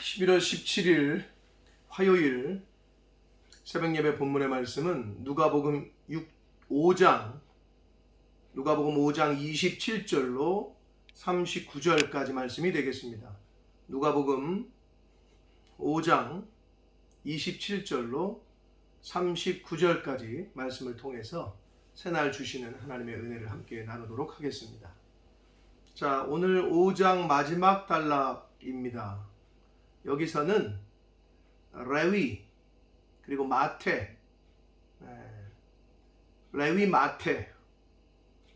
11월 17일 화요일 새벽예배 본문의 말씀은 누가복음 5장 27절로 39절까지 말씀이 되겠습니다. 누가복음 5장 27절로 39절까지 말씀을 통해서 새날 주시는 하나님의 은혜를 함께 나누도록 하겠습니다. 자, 오늘 5장 마지막 단락입니다. 여기서는 레위 그리고 마태, 레위 마태.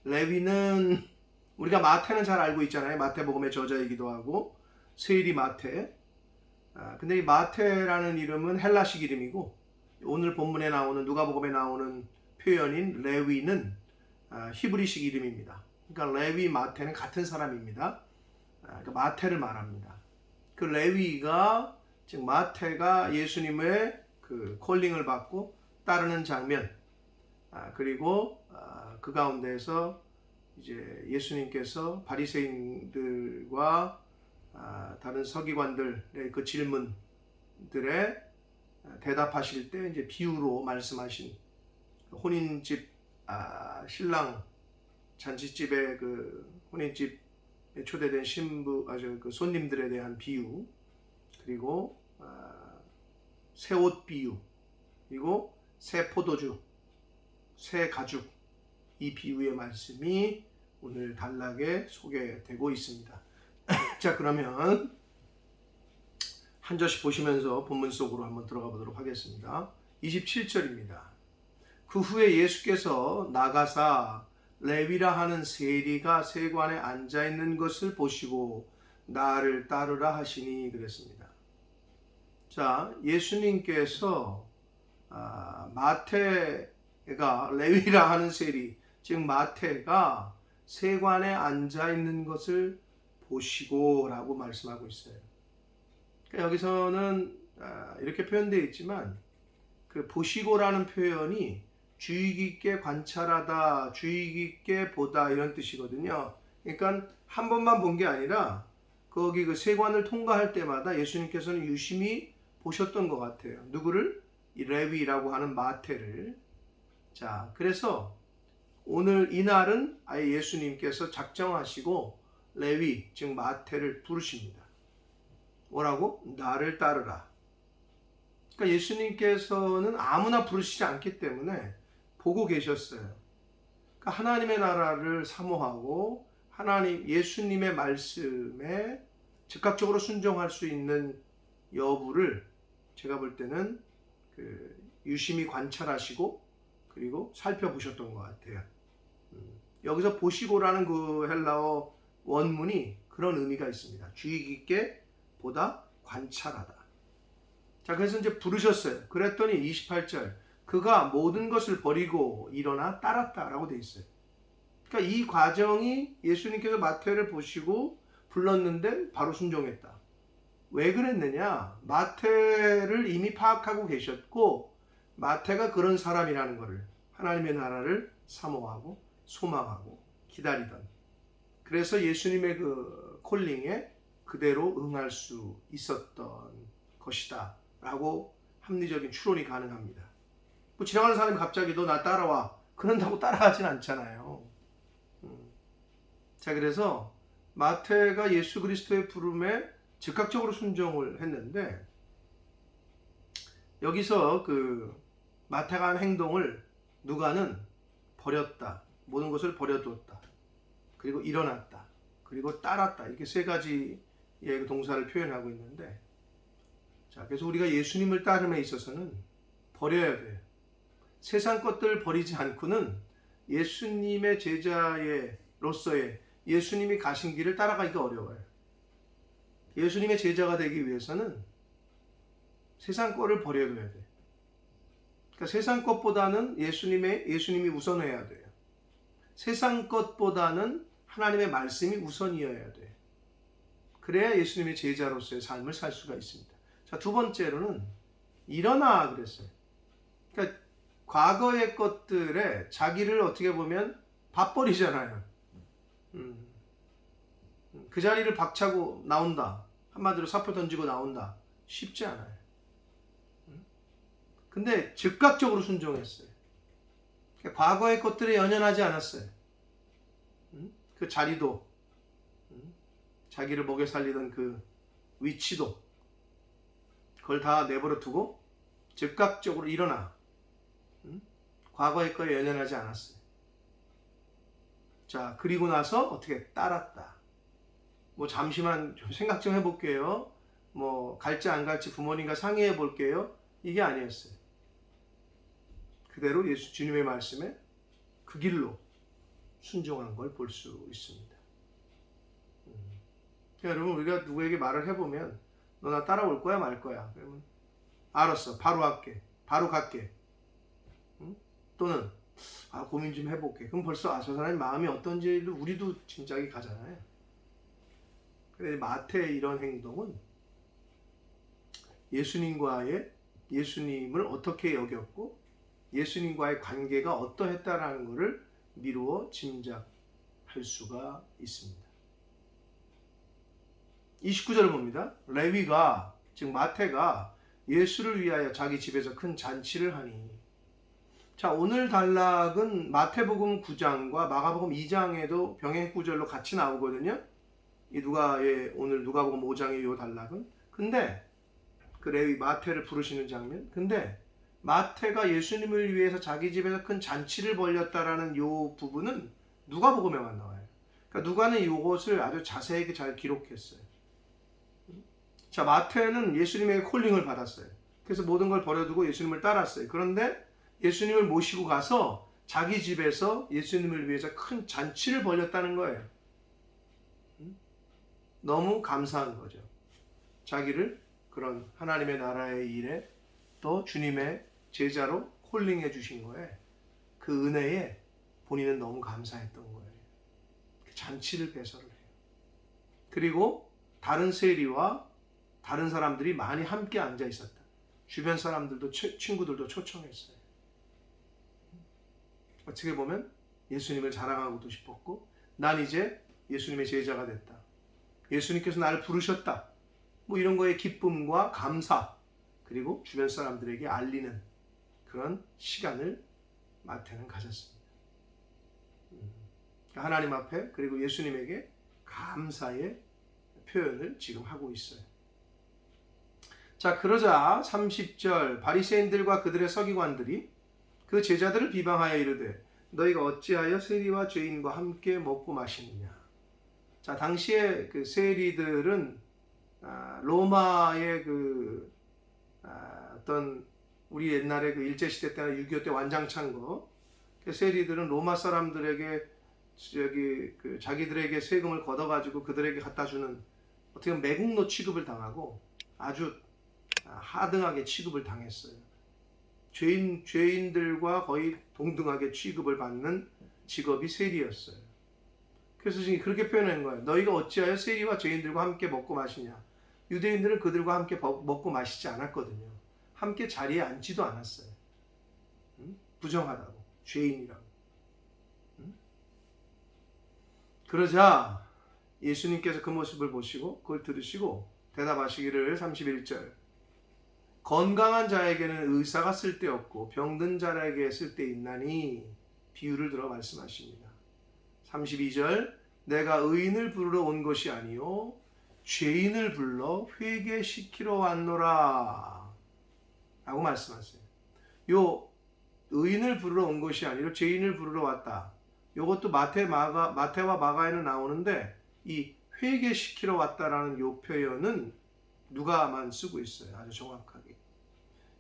레위는 우리가 마태는 잘 알고 있잖아요. 마태복음의 저자이기도 하고 세일이 마태. 근데 이 마태라는 이름은 헬라식 이름이고 오늘 본문에 나오는 누가복음에 나오는 표현인 레위는 히브리식 이름입니다. 그러니까 레위 마태는 같은 사람입니다. 그러니까 마태를 말합니다. 그 레위가 즉 마태가 예수님의 그 콜링을 받고 따르는 장면, 그리고 그 가운데에서 이제 예수님께서 바리새인들과 다른 서기관들의 그 질문들에 대답하실 때 이제 비유로 말씀하신 혼인집 신랑 잔치집에 그 혼인집 초대된 그 손님들에 대한 비유, 그리고 새 옷 비유, 그리고 새 포도주, 새 가죽, 이 비유의 말씀이 오늘 단락에 소개되고 있습니다. 자, 그러면 한 절씩 보시면서 본문 속으로 한번 들어가 보도록 하겠습니다. 27절입니다. 그 후에 예수께서 나가사 레위라 하는 세리가 세관에 앉아 있는 것을 보시고 나를 따르라 하시니 그랬습니다. 자, 예수님께서 마태가 레위라 하는 세리, 즉 마태가 세관에 앉아 있는 것을 보시고 라고 말씀하고 있어요. 그러니까 여기서는 이렇게 표현되어 있지만 그 보시고라는 표현이 주의 깊게 관찰하다, 주의 깊게 보다 이런 뜻이거든요. 그러니까 한 번만 본 게 아니라 거기 그 세관을 통과할 때마다 예수님께서는 유심히 보셨던 것 같아요. 누구를? 이 레위라고 하는 마태를. 자, 그래서 오늘 이날은 아예 예수님께서 작정하시고 레위, 즉 마태를 부르십니다. 뭐라고? 나를 따르라. 그러니까 예수님께서는 아무나 부르시지 않기 때문에 보고 계셨어요. 그러니까 하나님의 나라를 사모하고 예수님의 말씀에 즉각적으로 순종할 수 있는 여부를 제가 볼 때는 유심히 관찰하시고 그리고 살펴보셨던 것 같아요. 여기서 보시고라는 그 헬라어 원문이 그런 의미가 있습니다. 주의 깊게 보다, 관찰하다. 자, 그래서 이제 부르셨어요. 그랬더니 28절 그가 모든 것을 버리고 일어나 따랐다라고 돼 있어요. 그러니까 이 과정이 예수님께서 마태를 보시고 불렀는데 바로 순종했다. 왜 그랬느냐? 마태를 이미 파악하고 계셨고 마태가 그런 사람이라는 것을, 하나님의 나라를 사모하고 소망하고 기다리던, 그래서 예수님의 그 콜링에 그대로 응할 수 있었던 것이다 라고 합리적인 추론이 가능합니다. 뭐 지나가는 사람이 갑자기 너 나 따라와 그런다고 따라가진 않잖아요. 자, 그래서 마태가 예수 그리스도의 부름에 즉각적으로 순종을 했는데 여기서 그 마태가 한 행동을 누가는 버렸다, 모든 것을 버려두었다, 그리고 일어났다, 그리고 따랐다, 이렇게 세 가지의 동사를 표현하고 있는데, 자, 그래서 우리가 예수님을 따름에 있어서는 버려야 돼요. 세상 것들을 버리지 않고는 예수님의 제자로서의 예수님이 가신 길을 따라가기가 어려워요. 예수님의 제자가 되기 위해서는 세상 것을 버려둬야 돼요. 그러니까 세상 것보다는 예수님이 우선해야 돼요. 세상 것보다는 하나님의 말씀이 우선이어야 돼요. 그래야 예수님의 제자로서의 삶을 살 수가 있습니다. 자, 두 번째로는 일어나 그랬어요. 그러니까 과거의 것들에 자기를 어떻게 보면 밥벌이잖아요. 그 자리를 박차고 나온다 한마디로 사표 던지고 나온다. 쉽지 않아요. 근데 즉각적으로 순종했어요. 과거의 것들에 연연하지 않았어요. 그 자리도, 자기를 먹여 살리던 그 위치도, 그걸 다 내버려 두고 즉각적으로 일어나. 과거의 거에 연연하지 않았어요. 자, 그리고 나서 어떻게 따랐다. 뭐 잠시만 좀 생각 좀 해볼게요. 뭐 갈지 안 갈지 부모님과 상의해 볼게요. 이게 아니었어요. 그대로 예수 주님의 말씀에 그 길로 순종한 걸 볼 수 있습니다. 여러분, 우리가 누구에게 말을 해보면 너 나 따라올 거야 말 거야. 그러면 알았어, 바로 할게, 바로 갈게. 또는 고민 좀 해볼게. 그럼 벌써 저 사람의 마음이 어떤지 우리도 짐작이 가잖아요. 그런데 마태의 이런 행동은 예수님을 어떻게 여겼고 예수님과의 관계가 어떠했다라는 것을 미루어 짐작할 수가 있습니다. 29절을 봅니다. 레위가, 즉 마태가 예수를 위하여 자기 집에서 큰 잔치를 하니. 자, 오늘 단락은 마태복음 9장과 마가복음 2장에도 병행 구절로 같이 나오거든요. 오늘 누가복음 5장의 이 단락은. 근데 그 레위 마태를 부르시는 장면. 근데 마태가 예수님을 위해서 자기 집에서 큰 잔치를 벌였다라는 이 부분은 누가복음에만 나와요. 그러니까 누가는 이것을 아주 자세하게 잘 기록했어요. 자, 마태는 예수님에게 콜링을 받았어요. 그래서 모든 걸 버려두고 예수님을 따랐어요. 그런데 예수님을 모시고 가서 자기 집에서 예수님을 위해서 큰 잔치를 벌였다는 거예요. 너무 감사한 거죠. 자기를 그런 하나님의 나라의 일에 또 주님의 제자로 콜링해 주신 거에 그 은혜에 본인은 너무 감사했던 거예요. 그 잔치를 배설을 해요. 그리고 다른 세리와 다른 사람들이 많이 함께 앉아 있었다. 주변 사람들도 친구들도 초청했어요. 어떻게 보면 예수님을 자랑하고도 싶었고 난 이제 예수님의 제자가 됐다. 예수님께서 나를 부르셨다. 뭐 이런 거에 기쁨과 감사 그리고 주변 사람들에게 알리는 그런 시간을 마태는 가졌습니다. 하나님 앞에 그리고 예수님에게 감사의 표현을 지금 하고 있어요. 자, 그러자 30절 바리새인들과 그들의 서기관들이 그 제자들을 비방하여 이르되 너희가 어찌하여 세리와 죄인과 함께 먹고 마시느냐. 자, 당시에 그 세리들은 로마의 어떤 우리 옛날에 그 일제시대 때나 6.25 때 완장찬 거, 그 세리들은 로마 사람들에게 자기들에게 세금을 걷어가지고 그들에게 갖다 주는 어떻게 보면 매국노 취급을 당하고 아주 하등하게 취급을 당했어요. 죄인들과 거의 동등하게 취급을 받는 직업이 세리였어요. 그래서 지금 그렇게 표현한 거예요. 너희가 어찌하여 세리와 죄인들과 함께 먹고 마시냐. 유대인들은 그들과 함께 먹고 마시지 않았거든요. 함께 자리에 앉지도 않았어요. 부정하다고, 죄인이라고. 그러자 예수님께서 그 모습을 보시고 그걸 들으시고 대답하시기를 31절 건강한 자에게는 의사가 쓸데없고 병든 자에게 쓸데있나니 비유를 들어 말씀하십니다. 32절 내가 의인을 부르러 온 것이 아니요 죄인을 불러 회개시키러 왔노라 라고 말씀하세요. 요 의인을 부르러 온 것이 아니라 죄인을 부르러 왔다. 요것도 마태와 마가에는 나오는데 이 회개시키러 왔다라는 요 표현은 누가만 쓰고 있어요. 아주 정확하게.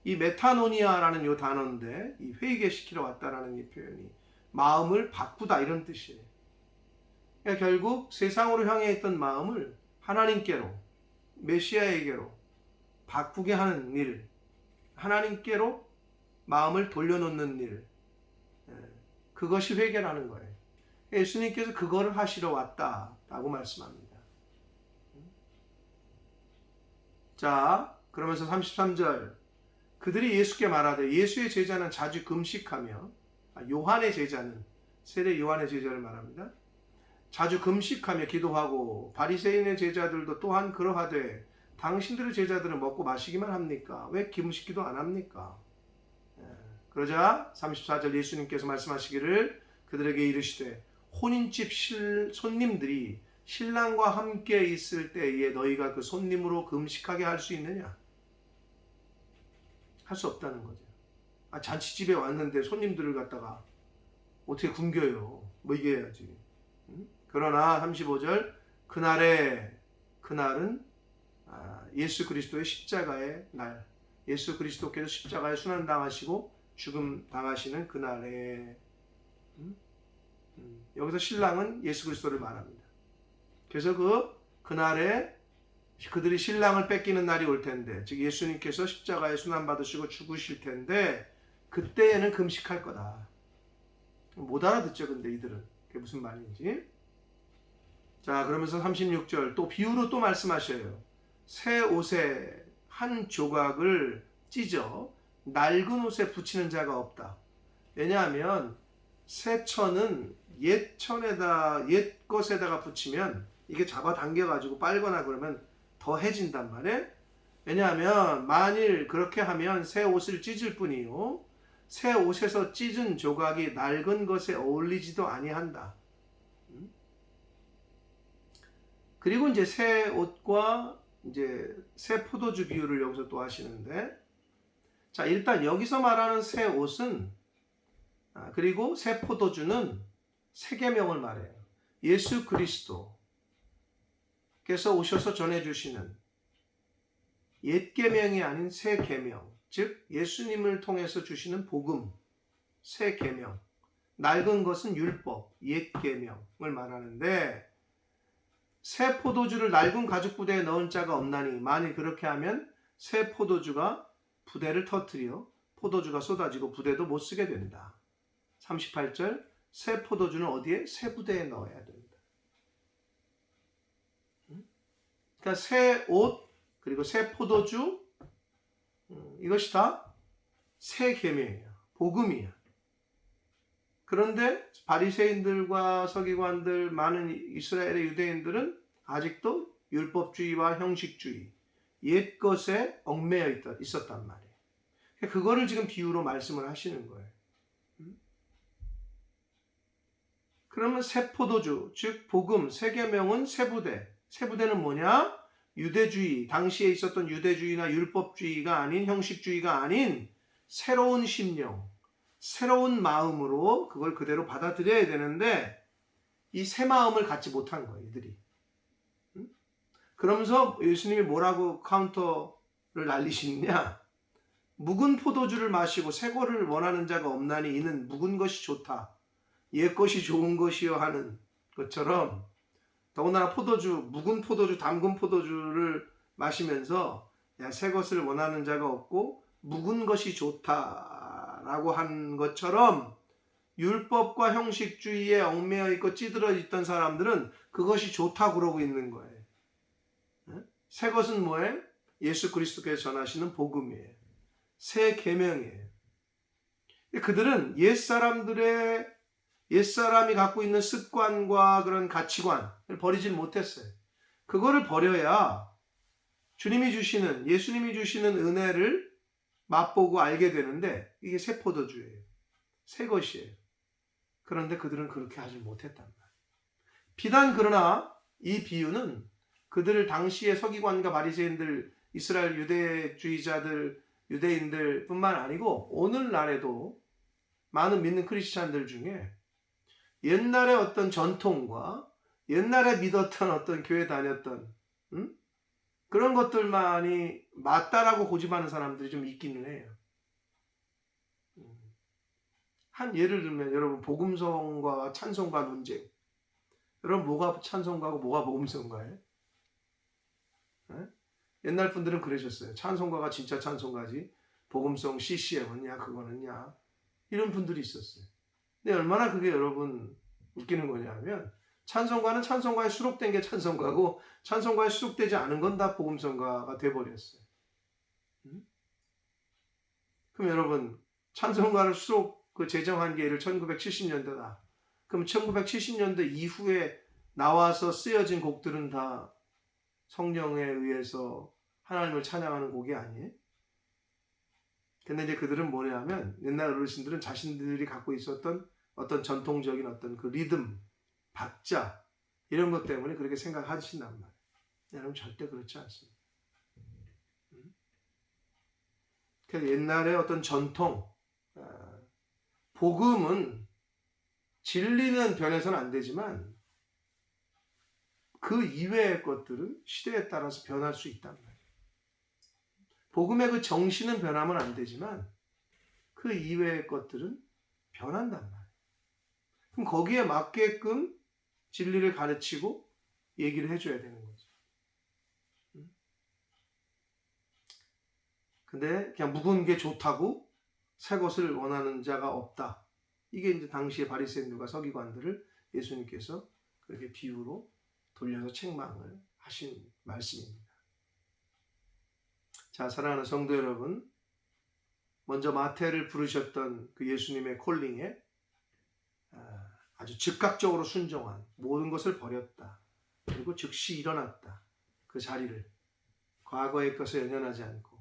이 메타노니아라는 요 단어인데 이 회개시키러 왔다라는 이 표현이 마음을 바꾸다 이런 뜻이에요. 그러니까 결국 세상으로 향해 있던 마음을 하나님께로 메시아에게로 바꾸게 하는 일, 하나님께로 마음을 돌려놓는 일, 그것이 회개라는 거예요. 예수님께서 그거를 하시러 왔다라고 말씀합니다. 자, 그러면서 33절 그들이 예수께 말하되 예수의 제자는 자주 금식하며 요한의 제자는 세례 요한의 제자를 말합니다. 자주 금식하며 기도하고 바리새인의 제자들도 또한 그러하되 당신들의 제자들은 먹고 마시기만 합니까? 왜 기름식기도 안 합니까? 그러자 34절 예수님께서 말씀하시기를 그들에게 이르시되 혼인집 손님들이 신랑과 함께 있을 때에 너희가 그 손님으로 금식하게 할 수 있느냐? 할 수 없다는 거죠. 잔치집에 왔는데 손님들을 갖다가 어떻게 굶겨요? 먹여야지. 그러나 35절 그날은 예수 그리스도의 십자가의 날, 예수 그리스도께서 십자가에 순환당하시고 죽음 당하시는 그날에 여기서 신랑은 예수 그리스도를 말합니다. 그래서 그날에 그들이 신랑을 뺏기는 날이 올 텐데, 즉 예수님께서 십자가에 순환받으시고 죽으실 텐데 그때에는 금식할 거다. 못 알아듣죠, 근데 이들은. 그게 무슨 말인지. 자, 그러면서 36절 또 비유로 또 말씀하셔요. 새 옷에 한 조각을 찢어 낡은 옷에 붙이는 자가 없다. 왜냐하면 새 천은 옛 것에다가 붙이면 이게 잡아당겨가지고 빨거나 그러면 더 해진단 말이에요. 왜냐하면 만일 그렇게 하면 새 옷을 찢을 뿐이요 새 옷에서 찢은 조각이 낡은 것에 어울리지도 아니한다. 그리고 이제 새 옷과 이제 새 포도주 비유를 여기서 또 하시는데, 자, 일단 여기서 말하는 새 옷은 그리고 새 포도주는 새 계명을 말해요. 예수 그리스도께서 오셔서 전해주시는 옛 계명이 아닌 새 계명, 즉 예수님을 통해서 주시는 복음, 새 계명. 낡은 것은 율법, 옛 계명을 말하는데, 새 포도주를 낡은 가죽 부대에 넣은 자가 없나니 만일 그렇게 하면 새 포도주가 부대를 터뜨려 포도주가 쏟아지고 부대도 못 쓰게 된다. 38절 새 포도주는 어디에? 새 부대에 넣어야 된다. 그러니까 새 옷 그리고 새 포도주 이것이 다 새 계명이야. 복음이야. 그런데 바리새인들과 서기관들 많은 이스라엘의 유대인들은 아직도 율법주의와 형식주의, 옛 것에 얽매여 있었단 말이에요. 그거를 지금 비유로 말씀을 하시는 거예요. 그러면 새 포도주, 즉 복음, 새 계명은 새 부대. 새 부대는 뭐냐? 유대주의, 당시에 있었던 유대주의나 율법주의가 아닌 형식주의가 아닌 새로운 심령, 새로운 마음으로 그걸 그대로 받아들여야 되는데 이 새 마음을 갖지 못한 거예요, 이들이. 그러면서 예수님이 뭐라고 카운터를 날리시느냐? 묵은 포도주를 마시고 새 거를 원하는 자가 없나니 이는 묵은 것이 좋다. 옛 것이 좋은 것이요 하는 것처럼 더군다나 묵은 포도주, 담근 포도주를 마시면서 새 것을 원하는 자가 없고 묵은 것이 좋다라고 한 것처럼 율법과 형식주의에 얽매여 있고 찌들어 있던 사람들은 그것이 좋다고 그러고 있는 거예요. 새 것은 뭐예요? 예수 그리스도께서 전하시는 복음이에요. 새 계명이에요. 그들은 옛사람이 갖고 있는 습관과 그런 가치관을 버리질 못했어요. 그거를 버려야 예수님이 주시는 은혜를 맛보고 알게 되는데 이게 새 포도주예요. 새 것이에요. 그런데 그들은 그렇게 하지 못했단 말이에요. 비단 그러나 이 비유는 그들을 당시의 서기관과 바리새인들, 이스라엘 유대인들 뿐만 아니고 오늘날에도 많은 믿는 크리스찬들 중에 옛날에 어떤 전통과 옛날에 믿었던 어떤 교회 다녔던 그런 것들만이 맞다라고 고집하는 사람들이 좀 있기는 해요. 한 예를 들면 여러분 복음성과 찬송가 논쟁. 여러분 뭐가 찬송가고 뭐가 복음성가예요? 옛날 분들은 그러셨어요. 찬송가가 진짜 찬송가지 복음성 CCM은냐 그거는냐 이런 분들이 있었어요. 근데 얼마나 그게 여러분 웃기는 거냐면 찬송가는 찬송가에 수록된 게 찬송가고 찬송가에 수록되지 않은 건 다 복음성가가 돼버렸어요. 그럼 여러분 찬송가를 제정한 게 예를 1970년대다. 그럼 1970년대 이후에 나와서 쓰여진 곡들은 다 성령에 의해서 하나님을 찬양하는 곡이 아니에요? 근데 이제 그들은 뭐냐면 옛날 어르신들은 자신들이 갖고 있었던 어떤 전통적인 어떤 그 리듬, 박자 이런 것 때문에 그렇게 생각하신단 말이에요. 여러분 절대 그렇지 않습니다. 그래서 옛날에 어떤 전통, 복음은 진리는 변해서는 안 되지만 그 이외의 것들은 시대에 따라서 변할 수 있단 말이에요. 복음의 그 정신은 변하면 안 되지만 그 이외의 것들은 변한단 말이에요. 그럼 거기에 맞게끔 진리를 가르치고 얘기를 해줘야 되는 거죠. 근데 그냥 묵은 게 좋다고 새 것을 원하는 자가 없다. 이게 이제 당시의 바리새인들과 서기관들을 예수님께서 그렇게 비유로 돌려서 책망을 하신 말씀입니다. 자, 사랑하는 성도 여러분, 먼저 마태를 부르셨던 그 예수님의 콜링에 아주 즉각적으로 순종한 모든 것을 버렸다. 그리고 즉시 일어났다. 그 자리를 과거의 것에 연연하지 않고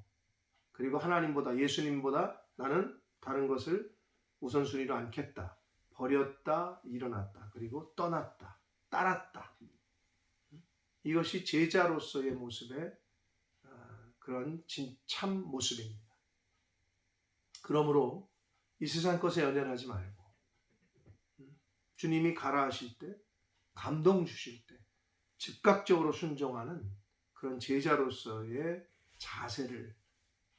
그리고 하나님보다 예수님보다 나는 다른 것을 우선순위로 않겠다. 버렸다, 일어났다. 그리고 떠났다, 따랐다. 이것이 제자로서의 모습의 그런 참 모습입니다. 그러므로 이 세상 것에 연연하지 말고 주님이 가라 하실 때, 감동 주실 때 즉각적으로 순종하는 그런 제자로서의 자세를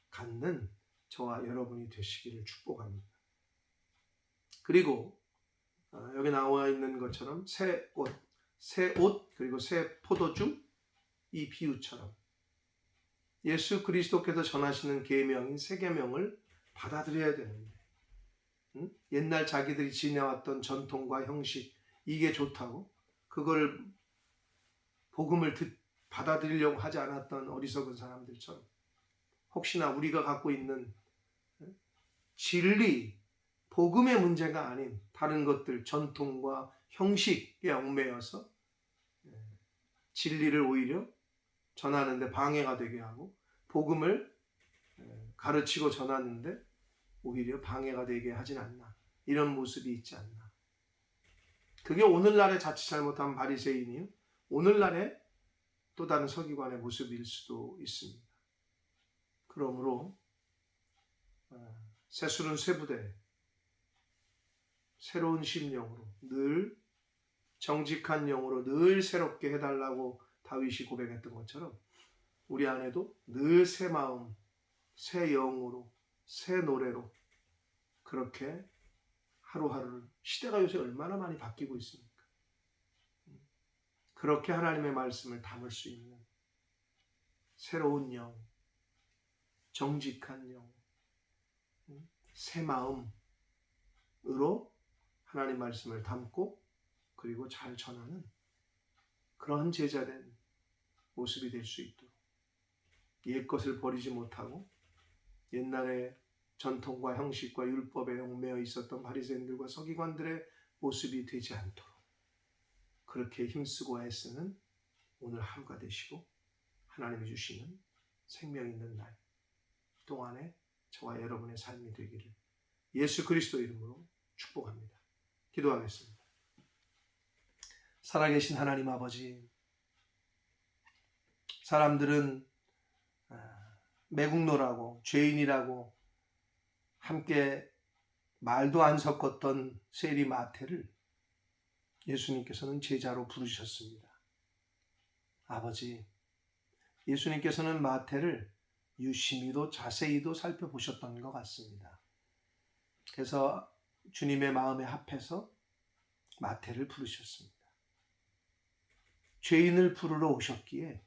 갖는 저와 여러분이 되시기를 축복합니다. 그리고 여기 나와 있는 것처럼 새 옷 그리고 새 포도주 이 비유처럼 예수 그리스도께서 전하시는 계명인 새 계명을 받아들여야 되는데 옛날 자기들이 지내왔던 전통과 형식 이게 좋다고 그걸 복음을 받아들이려고 하지 않았던 어리석은 사람들처럼 혹시나 우리가 갖고 있는 진리, 복음의 문제가 아닌 다른 것들, 전통과 형식에 얽매여서 진리를 오히려 전하는데 방해가 되게 하고 복음을 가르치고 전하는데 오히려 방해가 되게 하진 않나. 이런 모습이 있지 않나. 그게 오늘날의 자칫 잘못한 바리새인이요. 오늘날의 또 다른 서기관의 모습일 수도 있습니다. 그러므로 새술은 쇠부대 새로운 심령으로 늘 정직한 영으로 늘 새롭게 해달라고 다윗이 고백했던 것처럼 우리 안에도 늘 새 마음, 새 영으로, 새 노래로 그렇게 하루하루를 시대가 요새 얼마나 많이 바뀌고 있습니까? 그렇게 하나님의 말씀을 담을 수 있는 새로운 영, 정직한 영, 새 마음으로 하나님 말씀을 담고 그리고 잘 전하는 그런 제자된 모습이 될 수 있도록 옛것을 버리지 못하고 옛날의 전통과 형식과 율법에 얽매여 있었던 바리새인들과 서기관들의 모습이 되지 않도록 그렇게 힘쓰고 애쓰는 오늘 하루가 되시고 하나님이 주시는 생명 있는 날 동안에 저와 여러분의 삶이 되기를 예수 그리스도 이름으로 축복합니다. 기도하겠습니다. 살아계신 하나님 아버지, 사람들은 매국노라고 죄인이라고 함께 말도 안 섞었던 세리 마태를 예수님께서는 제자로 부르셨습니다. 아버지, 예수님께서는 마태를 유심히도 자세히도 살펴보셨던 것 같습니다. 그래서 주님의 마음에 합해서 마태를 부르셨습니다. 죄인을 부르러 오셨기에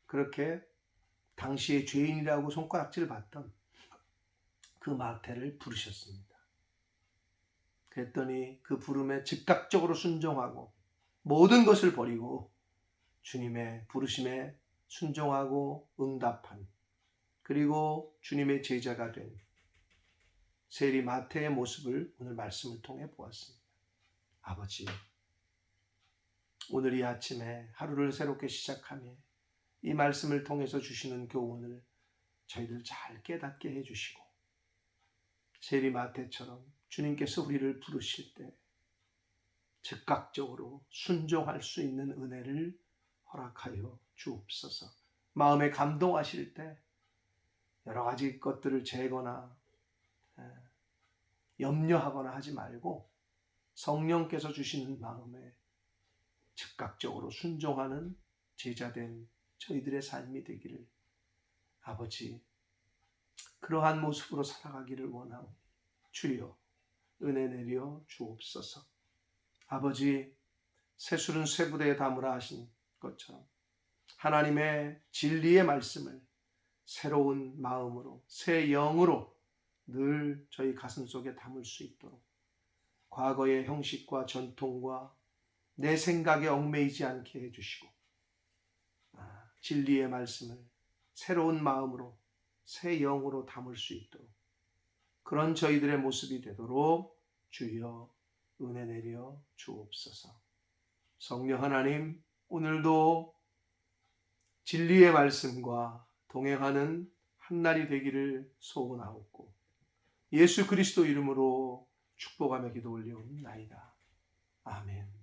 그렇게 당시에 죄인이라고 손가락질 받던 그 마태를 부르셨습니다. 그랬더니 그 부름에 즉각적으로 순종하고 모든 것을 버리고 주님의 부르심에 순종하고 응답한 그리고 주님의 제자가 된 세리 마태의 모습을 오늘 말씀을 통해 보았습니다. 아버지, 오늘 이 아침에 하루를 새롭게 시작하며 이 말씀을 통해서 주시는 교훈을 저희들 잘 깨닫게 해주시고 세리마태처럼 주님께서 우리를 부르실 때 즉각적으로 순종할 수 있는 은혜를 허락하여 주옵소서. 마음에 감동하실 때 여러 가지 것들을 재거나 염려하거나 하지 말고 성령께서 주시는 마음에 즉각적으로 순종하는 제자된 저희들의 삶이 되기를 아버지 그러한 모습으로 살아가기를 원하오니 주여 은혜 내려 주옵소서. 아버지 새술은 쇠부대에 담으라 하신 것처럼 하나님의 진리의 말씀을 새로운 마음으로 새 영으로 늘 저희 가슴 속에 담을 수 있도록 과거의 형식과 전통과 내 생각에 얽매이지 않게 해주시고 진리의 말씀을 새로운 마음으로 새 영으로 담을 수 있도록 그런 저희들의 모습이 되도록 주여 은혜 내려 주옵소서. 성령 하나님 오늘도 진리의 말씀과 동행하는 한날이 되기를 소원하옵고 예수 그리스도 이름으로 축복하며 기도 올리옵나이다. 아멘.